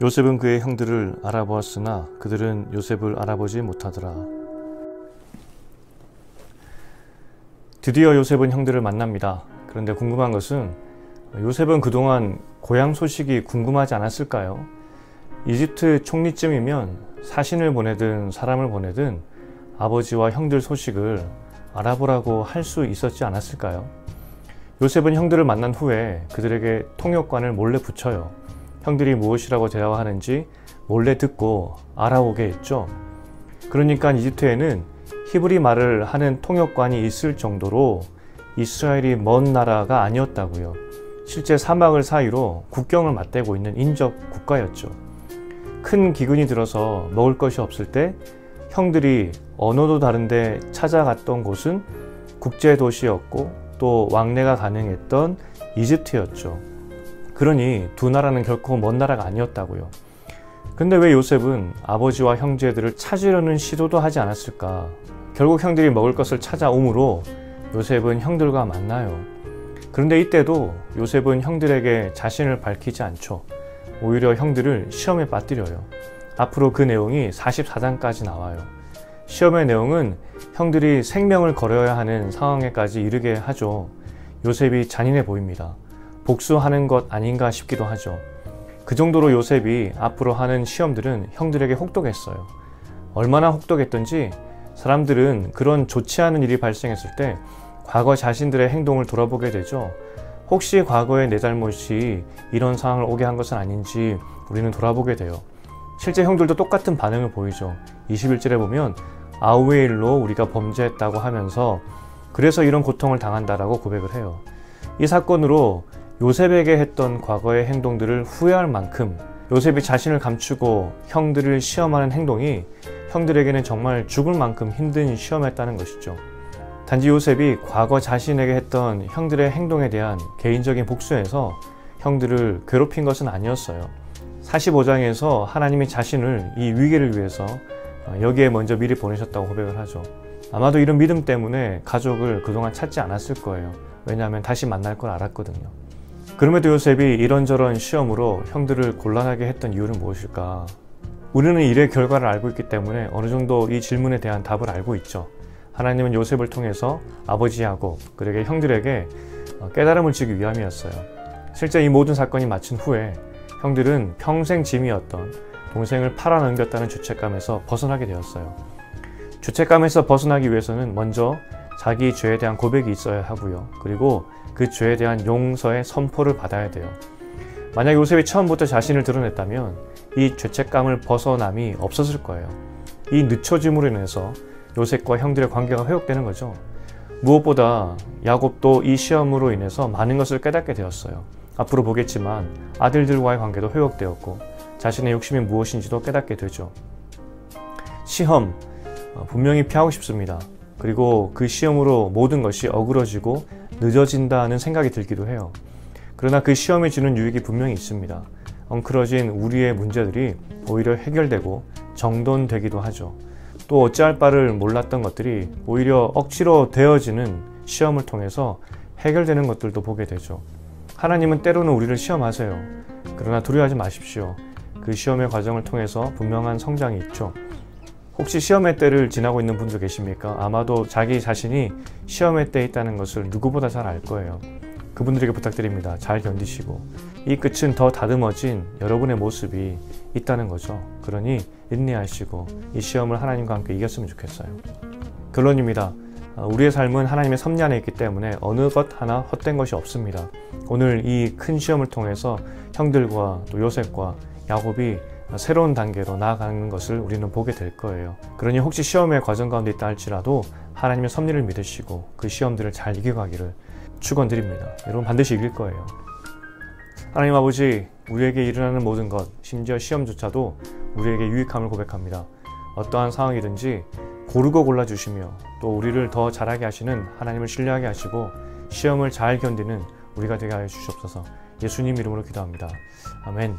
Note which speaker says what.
Speaker 1: 요셉은 그의 형들을 알아보았으나 그들은 요셉을 알아보지 못하더라. 드디어 요셉은 형들을 만납니다. 그런데 궁금한 것은 요셉은 그동안 고향 소식이 궁금하지 않았을까요? 이집트 총리쯤이면 사신을 보내든 사람을 보내든 아버지와 형들 소식을 알아보라고 할 수 있었지 않았을까요? 요셉은 형들을 만난 후에 그들에게 통역관을 몰래 붙여요. 형들이 무엇이라고 대화하는지 몰래 듣고 알아오게 했죠. 그러니까 이집트에는 히브리 말을 하는 통역관이 있을 정도로 이스라엘이 먼 나라가 아니었다고요. 실제 사막을 사이로 국경을 맞대고 있는 인접 국가였죠. 큰 기근이 들어서 먹을 것이 없을 때 형들이 언어도 다른데 찾아갔던 곳은 국제도시였고 또 왕래가 가능했던 이집트였죠. 그러니 두 나라는 결코 먼 나라가 아니었다고요. 근데 왜 요셉은 아버지와 형제들을 찾으려는 시도도 하지 않았을까? 결국 형들이 먹을 것을 찾아오므로 요셉은 형들과 만나요. 그런데 이때도 요셉은 형들에게 자신을 밝히지 않죠. 오히려 형들을 시험에 빠뜨려요. 앞으로 그 내용이 44장까지 나와요. 시험의 내용은 형들이 생명을 걸어야 하는 상황에까지 이르게 하죠. 요셉이 잔인해 보입니다. 복수하는 것 아닌가 싶기도 하죠. 그 정도로 요셉이 앞으로 하는 시험들은 형들에게 혹독했어요. 얼마나 혹독했던지 사람들은 그런 좋지 않은 일이 발생했을 때 과거 자신들의 행동을 돌아보게 되죠. 혹시 과거의 내 잘못이 이런 상황을 오게 한 것은 아닌지 우리는 돌아보게 돼요. 실제 형들도 똑같은 반응을 보이죠. 21절에 보면 아우의 일로 우리가 범죄했다고 하면서 그래서 이런 고통을 당한다라고 고백을 해요. 이 사건으로 요셉에게 했던 과거의 행동들을 후회할 만큼 요셉이 자신을 감추고 형들을 시험하는 행동이 형들에게는 정말 죽을 만큼 힘든 시험이었다는 것이죠. 단지 요셉이 과거 자신에게 했던 형들의 행동에 대한 개인적인 복수에서 형들을 괴롭힌 것은 아니었어요. 45장에서 하나님이 자신을 이 위기를 위해서 여기에 먼저 미리 보내셨다고 고백을 하죠. 아마도 이런 믿음 때문에 가족을 그동안 찾지 않았을 거예요. 왜냐하면 다시 만날 걸 알았거든요. 그럼에도 요셉이 이런저런 시험으로 형들을 곤란하게 했던 이유는 무엇일까? 우리는 일의 결과를 알고 있기 때문에 어느 정도 이 질문에 대한 답을 알고 있죠. 하나님은 요셉을 통해서 아버지 야곱, 그에게 형들에게 깨달음을 주기 위함이었어요. 실제 이 모든 사건이 마친 후에 형들은 평생 짐이었던 동생을 팔아넘겼다는 죄책감에서 벗어나게 되었어요. 죄책감에서 벗어나기 위해서는 먼저 자기 죄에 대한 고백이 있어야 하고요. 그리고 그 죄에 대한 용서의 선포를 받아야 돼요. 만약 요셉이 처음부터 자신을 드러냈다면 이 죄책감을 벗어남이 없었을 거예요. 이 늦춰짐으로 인해서 요셉과 형들의 관계가 회복되는 거죠. 무엇보다 야곱도 이 시험으로 인해서 많은 것을 깨닫게 되었어요. 앞으로 보겠지만 아들들과의 관계도 회복되었고 자신의 욕심이 무엇인지도 깨닫게 되죠. 시험, 분명히 피하고 싶습니다. 그리고 그 시험으로 모든 것이 어그러지고 늦어진다는 생각이 들기도 해요. 그러나 그 시험이 주는 유익이 분명히 있습니다. 엉클어진 우리의 문제들이 오히려 해결되고 정돈되기도 하죠. 또 어찌할 바를 몰랐던 것들이 오히려 억지로 되어지는 시험을 통해서 해결되는 것들도 보게 되죠. 하나님은 때로는 우리를 시험하세요. 그러나 두려워하지 마십시오. 그 시험의 과정을 통해서 분명한 성장이 있죠. 혹시 시험의 때를 지나고 있는 분도 계십니까? 아마도 자기 자신이 시험의 때에 있다는 것을 누구보다 잘 알 거예요. 그분들에게 부탁드립니다. 잘 견디시고 이 끝은 더 다듬어진 여러분의 모습이 있다는 거죠. 그러니 인내하시고 이 시험을 하나님과 함께 이겼으면 좋겠어요. 결론입니다. 우리의 삶은 하나님의 섭리 안에 있기 때문에 어느 것 하나 헛된 것이 없습니다. 오늘 이 큰 시험을 통해서 형들과 또 요셉과 야곱이 새로운 단계로 나아가는 것을 우리는 보게 될 거예요. 그러니 혹시 시험의 과정 가운데 있다 할지라도 하나님의 섭리를 믿으시고 그 시험들을 잘 이겨가기를 축원드립니다. 여러분 반드시 이길 거예요. 하나님 아버지, 우리에게 일어나는 모든 것, 심지어 시험조차도 우리에게 유익함을 고백합니다. 어떠한 상황이든지 고르고 골라주시며 또 우리를 더 잘하게 하시는 하나님을 신뢰하게 하시고 시험을 잘 견디는 우리가 되게 하여 주시옵소서. 예수님 이름으로 기도합니다. 아멘.